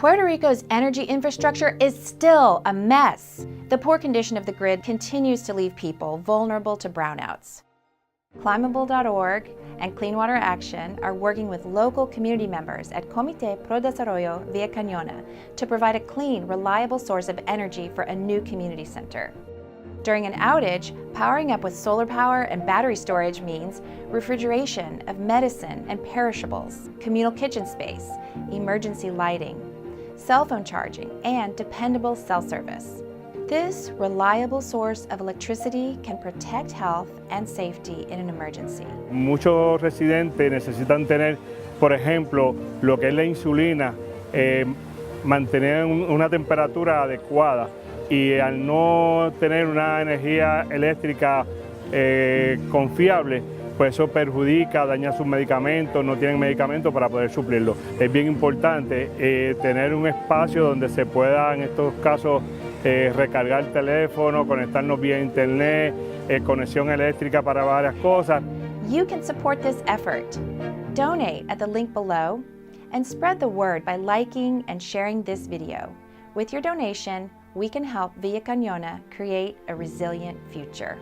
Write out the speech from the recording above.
Puerto Rico's energy infrastructure is still a mess. The poor condition of the grid continues to leave people vulnerable to brownouts. Climable.org and Clean Water Action are working with local community members at Comité Pro-Desarrollo Villa Cañona to provide a clean, reliable source of energy for a new community center. During an outage, powering up with solar power and battery storage means refrigeration of medicine and perishables, communal kitchen space, emergency lighting, cell phone charging, and dependable cell service. This reliable source of electricity can protect health and safety in an emergency. Muchos residentes necesitan tener, por ejemplo, lo que es la insulina, mantener una temperatura adecuada, y al no tener una energía eléctrica confiable, pues eso perjudica, daña sus medicamentos, no tienen medicamentos para poder suplirlo. Es bien importante tener un espacio donde se pueda, en estos casos, recargar el teléfono, conectarnos vía internet, conexión eléctrica para varias cosas. You can support this effort. Donate at the link below and spread the word by liking and sharing this video. With your donation, we can help Villa Cañona create a resilient future.